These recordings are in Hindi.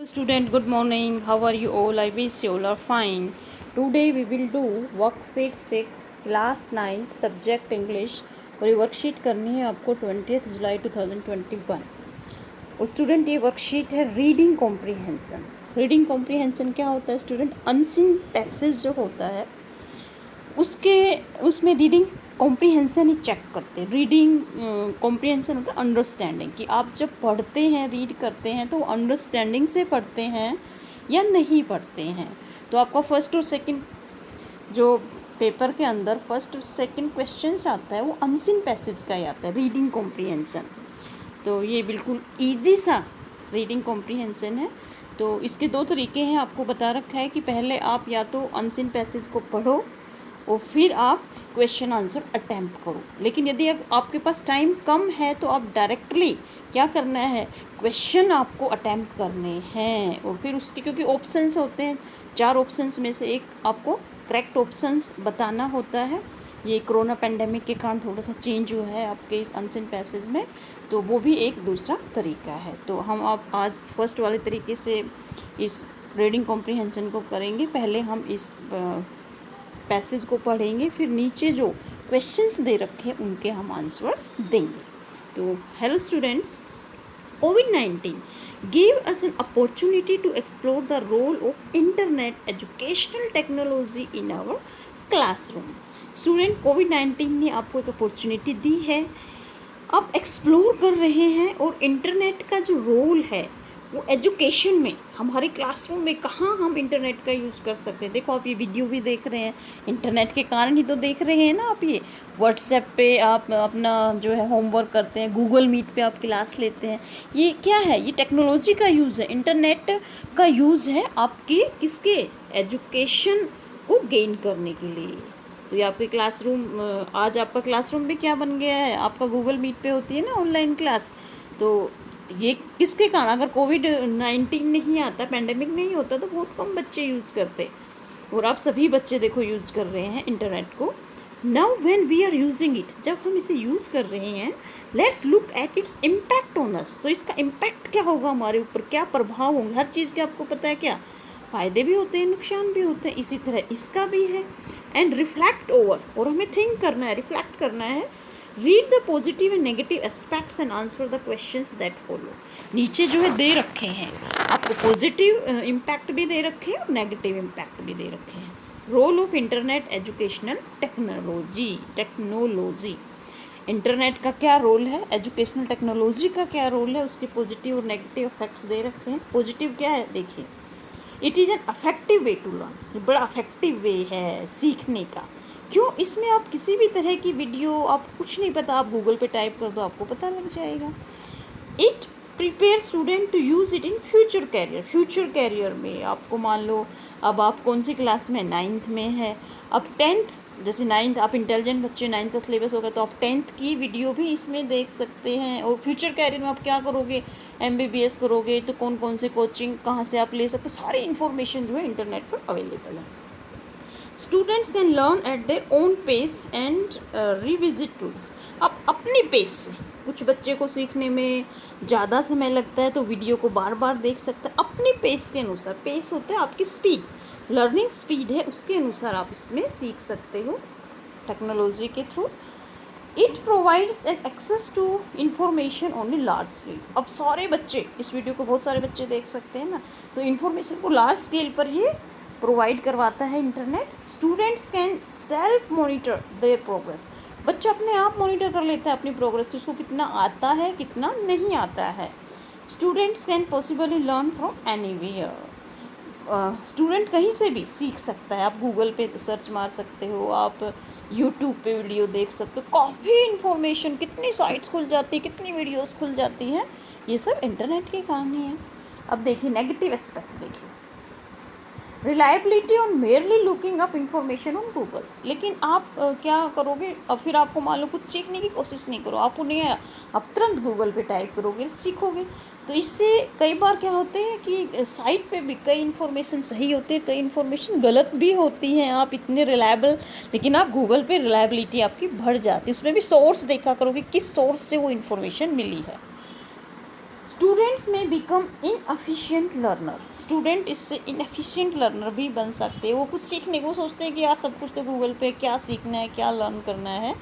Student, good morning. How are you all? I wish you all are fine. Today we will do worksheet 6 class 9 subject English और ये वर्कशीट करनी है आपको 20 जुलाई 2021। और स्टूडेंट ये वर्कशीट है रीडिंग कॉम्प्रीहेंसन। रीडिंग कॉम्प्रीहेंसन क्या होता है स्टूडेंट? अनसीन पैसेज जो होता है उसमें रीडिंग कॉम्प्रीहेंसन ही चेक करते हैं। रीडिंग कॉम्प्रीहेंसन होता है अंडरस्टैंडिंग, कि आप जब पढ़ते हैं रीड करते हैं तो अंडरस्टैंडिंग से पढ़ते हैं या नहीं पढ़ते हैं। तो आपका फर्स्ट और सेकंड जो पेपर के अंदर फर्स्ट और सेकंड क्वेश्चंस आता है वो अनसीन पैसेज का ही आता है, रीडिंग कॉम्प्रीहेंसन। तो ये बिल्कुल ईजी सा रीडिंग कॉम्प्रीहेंसन है। तो इसके दो तरीके हैं, आपको बता रखा है कि पहले आप या तो अनसीन पैसेज को पढ़ो और फिर आप क्वेश्चन आंसर अटैम्प्ट करो। लेकिन यदि आपके पास टाइम कम है तो आप डायरेक्टली क्या करना है, क्वेश्चन आपको अटैम्प्ट करने हैं। और फिर उसके क्योंकि ऑप्शंस होते हैं, 4 ऑप्शंस में से एक आपको करेक्ट ऑप्शंस बताना होता है। ये कोरोना पेंडेमिक के कारण थोड़ा सा चेंज हुआ है आपके इस अनसीन पैसेज में, तो वो भी एक दूसरा तरीका है। तो हम आप आज फर्स्ट वाले तरीके से इस रीडिंग कॉम्प्रीहेंशन को करेंगे। पहले हम इस पैसेज को पढ़ेंगे, फिर नीचे जो क्वेश्चंस दे रखे हैं उनके हम आंसर्स देंगे। तो hello students, COVID-19 gave us an opportunity to explore the role of internet educational technology in our classroom। Student, कोविड-19 ने आपको एक अपॉर्चुनिटी दी है, आप एक्सप्लोर कर रहे हैं। और इंटरनेट का जो रोल है वो एजुकेशन में हमारे क्लासरूम में कहाँ हम इंटरनेट का यूज़ कर सकते हैं। देखो आप ये वीडियो भी देख रहे हैं, इंटरनेट के कारण ही तो देख रहे हैं ना। आप ये व्हाट्सएप पे आप अपना जो है होमवर्क करते हैं, गूगल मीट पे आप क्लास लेते हैं। ये क्या है? ये टेक्नोलॉजी का यूज़ है, इंटरनेट का यूज़ है आपकी किसके? एजुकेशन को गेन करने के लिए। तो ये आपके क्लासरूम, आज आपका क्लासरूम भी क्या बन गया है? आपका गूगल मीट पे होती है ना ऑनलाइन क्लास। तो ये किसके कारण? अगर कोविड-19 नहीं आता, पेंडेमिक नहीं होता, तो बहुत कम बच्चे यूज़ करते, और आप सभी बच्चे देखो यूज़ कर रहे हैं इंटरनेट को। Now when we are using it, जब हम इसे यूज़ कर रहे हैं, let's look at its impact on us. तो इसका इम्पैक्ट क्या होगा हमारे ऊपर, क्या प्रभाव होंगे? हर चीज़ के आपको पता है क्या फ़ायदे भी होते हैं, नुकसान भी होते हैं, इसी तरह इसका भी है। एंड रिफ्लेक्ट ओवर, और हमें थिंक करना है, रिफ्लेक्ट करना है। Read the positive and negative aspects and answer the questions that follow. नीचे जो है दे रखे हैं आपको, पॉजिटिव इम्पैक्ट भी दे रखे हैं और नेगेटिव इम्पैक्ट भी दे रखे हैं। Role of internet educational technology, internet का क्या रोल है, एजुकेशनल टेक्नोलॉजी का क्या रोल है, उसके पॉजिटिव और नेगेटिव इफेक्ट्स दे रखे हैं। पॉजिटिव क्या है देखिए, it is an effective way to learn, ये बड़ा अफेक्टिव वे है सीखने का। क्यों? इसमें आप किसी भी तरह की वीडियो, आप कुछ नहीं पता, आप गूगल पे टाइप कर दो, आपको पता लग जाएगा। It prepare student to use it in future career, future career में आपको मान लो अब आप कौन सी क्लास में, 9th में है, अब 10th, जैसे 9th आप इंटेलिजेंट बच्चे, 9th का सिलेबस होगा तो आप 10th की वीडियो भी इसमें देख सकते हैं। और फ्यूचर कैरियर में आप क्या करोगे, MBBS करोगे तो कौन कौन से कोचिंग कहाँ से आप ले सकते हो, सारी इन्फॉर्मेशन जो है इंटरनेट पर अवेलेबल है। Students can learn at their own pace and revisit tools. आप अपने पेस से, कुछ बच्चे को सीखने में ज़्यादा समय लगता है तो वीडियो को बार बार देख सकते हैं अपने पेस के अनुसार। पेस होता है आपकी स्पीड, लर्निंग स्पीड है, उसके अनुसार आप इसमें सीख सकते हो टेक्नोलॉजी के थ्रू। It provides an access to information on a large scale. अब सारे बच्चे इस वीडियो को, बहुत सारे बच्चे देख सकते हैं ना, तो इन्फॉर्मेशन को लार्ज स्केल पर ये प्रोवाइड करवाता है internet. Students can self monitor there progress, बच्चा अपने आप मॉनिटर कर लेता है अपनी प्रोग्रेस की, उसको कितना आता है कितना नहीं आता है। Students can possibly learn from anywhere, student कहीं से भी सीख सकता है। आप गूगल पे सर्च मार सकते हो, आप यूट्यूब पे वीडियो देख सकते हो, काफ़ी इन्फॉर्मेशन, कितनी साइट्स खुल जाती है, कितनी वीडियोस खुल जाती हैं, ये सब इंटरनेट के कारण ही है। अब देखिए नेगेटिव एस्पेक्ट, देखिए reliability on merely looking up information on Google. लेकिन आप क्या करोगे, अब फिर आपको मान लो कुछ सीखने की कोशिश नहीं करो, आपको नहीं आया, आप तुरंत गूगल पे टाइप करोगे, सीखोगे। तो इससे कई बार क्या होते हैं कि साइट पे भी कई इन्फॉर्मेशन सही होती है, कई इन्फॉर्मेशन गलत भी होती हैं। आप इतने रिलायबल, लेकिन आप गूगल पे रिलायबिलिटी आपकी बढ़ जाती है, उसमें भी सोर्स देखा करोगे किस सोर्स से वो इन्फॉर्मेशन मिली है। स्टूडेंट्स में बिकम इनएफिशिएंट लर्नर, स्टूडेंट इससे इनएफिशिएंट लर्नर भी बन सकते हैं। वो कुछ सीखने को सोचते हैं कि यार सब कुछ तो गूगल पे, क्या सीखना है, क्या लर्न करना है,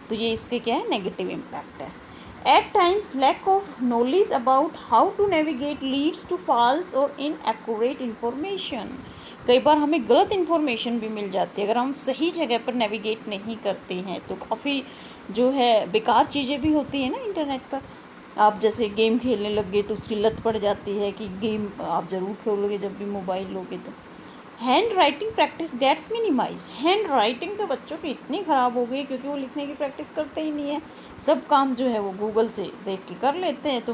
तो ये इसके क्या है, नेगेटिव इम्पैक्ट है। At times lack of knowledge about how to navigate leads to false और इनएक्यूरेट इन्फॉर्मेशन, कई बार हमें गलत इन्फॉर्मेशन भी मिल जाती है। अगर हम सही जगह पर नेविगेट नहीं करते हैं तो काफ़ी जो है बेकार चीज़ें भी होती हैं ना इंटरनेट पर। आप जैसे गेम खेलने लग गए तो उसकी लत पड़ जाती है कि गेम आप ज़रूर खेलोगे जब भी मोबाइल लोगे तो। Handwriting practice gets minimised, handwriting तो बच्चों की इतनी ख़राब हो गई क्योंकि वो लिखने की प्रैक्टिस करते ही नहीं है, सब काम जो है वो गूगल से देख के कर लेते हैं। तो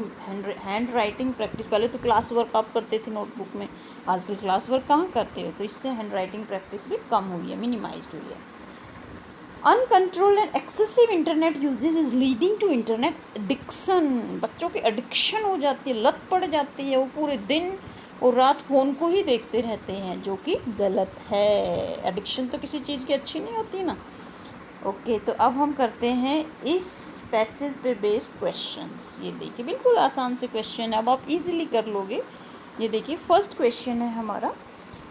हैंड राइटिंग प्रैक्टिस, पहले तो क्लास वर्क आप करते थे नोटबुक में, आजकल क्लास वर्क कहाँ करते हो, तो इससे हैंड राइटिंग प्रैक्टिस भी कम हुई है, मिनिमाइज्ड हुई है। Uncontrolled and excessive internet usage is leading to internet addiction, बच्चों की एडिक्शन हो जाती है, लत पड़ जाती है, वो पूरे दिन और रात फ़ोन को ही देखते रहते हैं, जो कि गलत है। एडिक्शन तो किसी चीज़ की अच्छी नहीं होती ना। ओके, तो अब हम करते हैं इस पैसेज पे बेस्ड क्वेश्चंस। ये देखिए बिल्कुल आसान से क्वेश्चन है, अब आप इजीली कर लोगे। ये देखिए फर्स्ट क्वेश्चन है हमारा,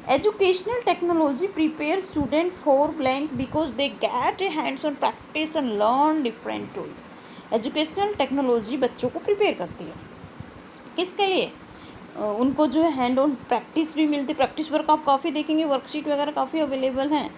educational technology prepare student for blank because they get A hands on practice and learn different tools. Educational technology बच्चों को प्रिपेयर करती है किसके लिए, उनको जो है हैंड ऑन प्रैक्टिस भी मिलती है, प्रैक्टिस वर्क आप काफ़ी देखेंगे, वर्कशीट वगैरह काफ़ी अवेलेबल हैं,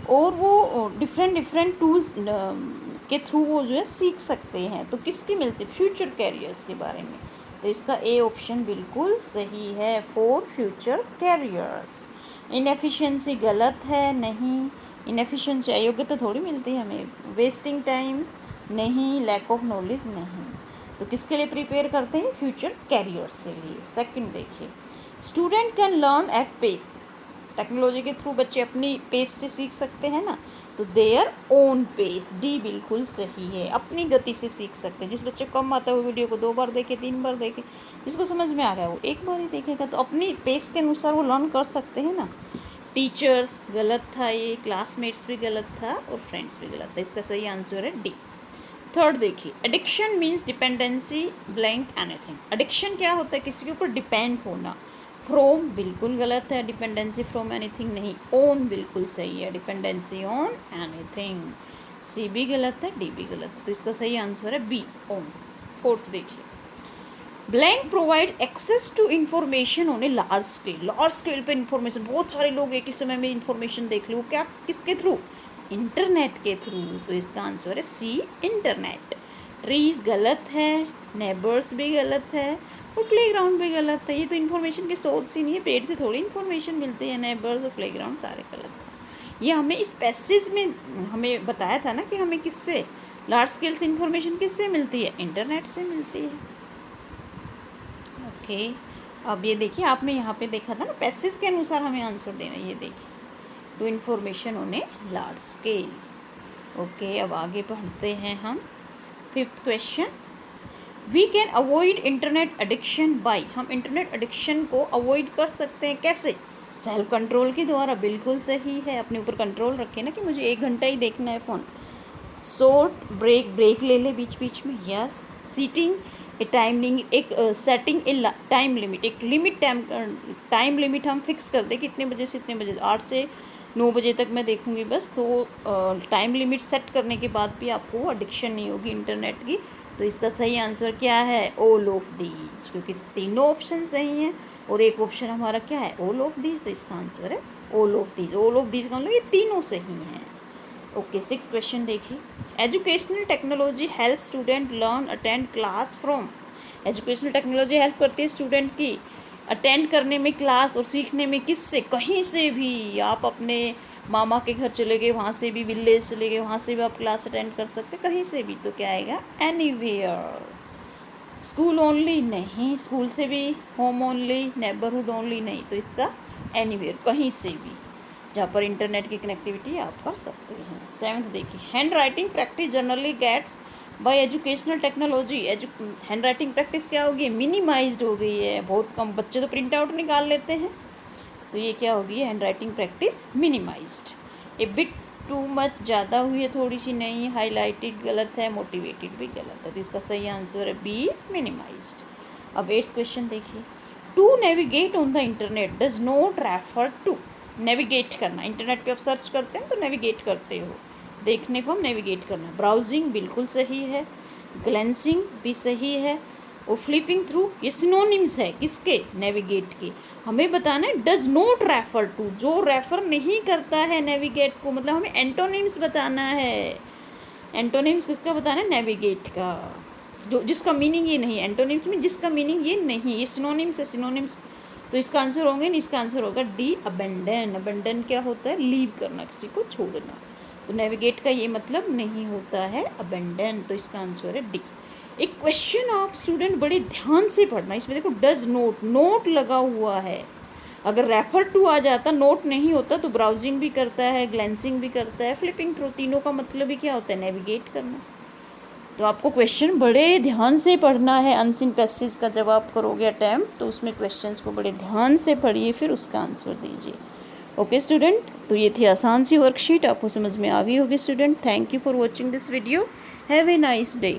और वो डिफरेंट टूल्स के थ्रू वो जो है सीख सकते हैं। तो किसकी मिलती है, फ्यूचर कैरियर्स के बारे में। तो इसका ए ऑप्शन बिल्कुल सही है, फॉर फ्यूचर कैरियर्स। इनएफिशिएंसी गलत है, नहीं, इनएफिशिएंसी अयोग्यता थोड़ी मिलती है हमें। वेस्टिंग टाइम नहीं, लैक ऑफ नॉलेज नहीं। तो किसके लिए प्रिपेयर करते हैं, फ्यूचर कैरियर्स के लिए। सेकंड देखिए, student can learn at pace, technology के थ्रू बच्चे अपनी पेस से सीख सकते हैं ना, तो देयर ओन पेस, डी बिल्कुल सही है, अपनी गति से सीख सकते हैं। जिस बच्चे को कम आता है वो वीडियो को 2 बार देखे, 3 बार देखे, जिसको समझ में आ गया वो 1 बार ही देखेगा, तो अपनी पेस के अनुसार वो लर्न कर सकते हैं ना। टीचर्स गलत था, ये क्लासमेट्स भी गलत था और फ्रेंड्स भी गलत था, इसका सही आंसर है डी। थर्ड देखिए, addiction means dependency blank anything, addiction क्या होता है, किसी के ऊपर डिपेंड होना। फ्रोम बिल्कुल गलत है, डिपेंडेंसी फ्रॉम एनीथिंग नहीं। ओन बिल्कुल सही है, डिपेंडेंसी ऑन एनीथिंग। सी भी गलत है, डी भी गलत है, तो इसका सही आंसर है बी, ओन। फोर्थ देखिए, blank provide access to information on a large scale पे इन्फॉर्मेशन, बहुत सारे लोग एक ही समय में इन्फॉर्मेशन देख लो, वो क्या, किसके थ्रू, इंटरनेट के थ्रू। तो इसका आंसर है सी, इंटरनेट। ट्रीज गलत है, नेबर्स भी गलत है और प्लेग्राउंड भी गलत है, ये तो इन्फॉर्मेशन के सोर्स ही नहीं है, पेड़ से थोड़ी इन्फॉर्मेशन मिलती है, नेबर्स और प्लेग्राउंड सारे गलत है। ये हमें इस पैसेज में हमें बताया था ना कि हमें किससे, लार्ज स्केल से इन्फॉर्मेशन किससे मिलती है, इंटरनेट से मिलती है। ओके, अब ये देखिए आपने यहाँ पे देखा था ना, पैसेज के अनुसार हमें आंसर देना है, ये देखिए, to information on a large scale. Okay, अब आगे पढ़ते हैं हम fifth question, we can avoid internet addiction by, हम इंटरनेट एडिक्शन को अवॉइड कर सकते हैं कैसे, सेल्फ कंट्रोल के द्वारा, बिल्कुल सही है, अपने ऊपर कंट्रोल रखें ना कि मुझे 1 घंटा ही देखना है फ़ोन। शॉर्ट ब्रेक ले ले बीच बीच में, यस। सीटिंग ए टाइमिंग, एक सेटिंग ए टाइम लिमिट, एक लिमिट टाइम लिमिट हम फिक्स कर दें कि इतने बजे से इतने बजे, 8 से 9 बजे तक मैं देखूंगी बस, तो टाइम लिमिट सेट करने के बाद भी आपको एडिक्शन नहीं होगी इंटरनेट की। तो इसका सही आंसर क्या है, ऑल ऑफ दीज, क्योंकि तीनों ऑप्शन सही हैं और एक ऑप्शन हमारा क्या है, ऑल ऑफ दीज, तो इसका आंसर है all of these. All of these का मतलब ये तीनों सही हैं। ओके, 6th क्वेश्चन देखिए, educational technology help student learn attend class from, educational technology help करती है स्टूडेंट की अटेंड करने में क्लास और सीखने में, किससे, कहीं से भी, आप अपने मामा के घर चले गए, वहाँ से भी, विलेज चले गए, वहाँ से भी आप क्लास अटेंड कर सकते, कहीं से भी, तो क्या आएगा, एनीवेयर। स्कूल ओनली नहीं, स्कूल से भी, होम ओनली, नेबरहुड ओनली नहीं, तो इसका एनीवेयर, कहीं से भी जहाँ पर इंटरनेट की कनेक्टिविटी आप कर सकते हैं। 7th देखिए, handwriting practice generally gets by educational technology, handwriting practice क्या होगी, मिनिमाइज्ड हो गई है, बहुत कम बच्चे तो प्रिंट आउट निकाल लेते हैं, तो ये क्या होगी, हैंड राइटिंग प्रैक्टिस मिनिमाइज्ड। ए बिट टू मच, ज़्यादा हुई है थोड़ी सी, नहीं, हाईलाइटेड गलत है, मोटिवेटेड भी गलत है, तो इसका सही आंसर है बी, मिनिमाइज्ड। अब 8th क्वेश्चन देखिए, to navigate on the internet does not refer to. Navigate करना, इंटरनेट पे आप सर्च करते हैं तो नेविगेट करते हो, देखने को हम नेविगेट करना। ब्राउजिंग बिल्कुल सही है, ग्लेंसिंग भी सही है, और फ्लिपिंग थ्रू ये सिनोनिम्स है किसके, नेविगेट के। हमें बताना है डज नॉट रेफर टू, जो रेफर नहीं करता है नेविगेट को, मतलब हमें एंटोनिम्स बताना है। एंटोनिम्स किसका बताना है, नेविगेट का, जो जिसका मीनिंग ये नहीं, एंटोनिम्स में जिसका मीनिंग ये नहीं, ये सिनोनिम्स है, सिनोनिम्स। तो इसका आंसर होंगे, इसका आंसर होगा डी, अबेंडन। अबेंडन क्या होता है, लीव करना, किसी को छोड़ना। तो नेविगेट का ये मतलब नहीं होता है अबेंडन, तो इसका आंसर है डी। एक क्वेश्चन आप स्टूडेंट बड़े ध्यान से पढ़ना, इसमें देखो डज नोट, नोट लगा हुआ है। अगर रेफर टू आ जाता, नोट नहीं होता, तो ब्राउजिंग भी करता है, ग्लेंसिंग भी करता है, फ्लिपिंग थ्रू, तीनों का मतलब ही क्या होता है, नेविगेट करना। तो आपको क्वेश्चन बड़े ध्यान से पढ़ना है। अनसीन पैसेज का जब आप करोगे अटैम्प्ट, तो उसमें क्वेश्चंस को बड़े ध्यान से पढ़िए, फिर उसका आंसर दीजिए। ओके स्टूडेंट, तो ये थी आसान सी वर्कशीट, आपको समझ में आ गई होगी student. Thank you for watching this video, have a nice day.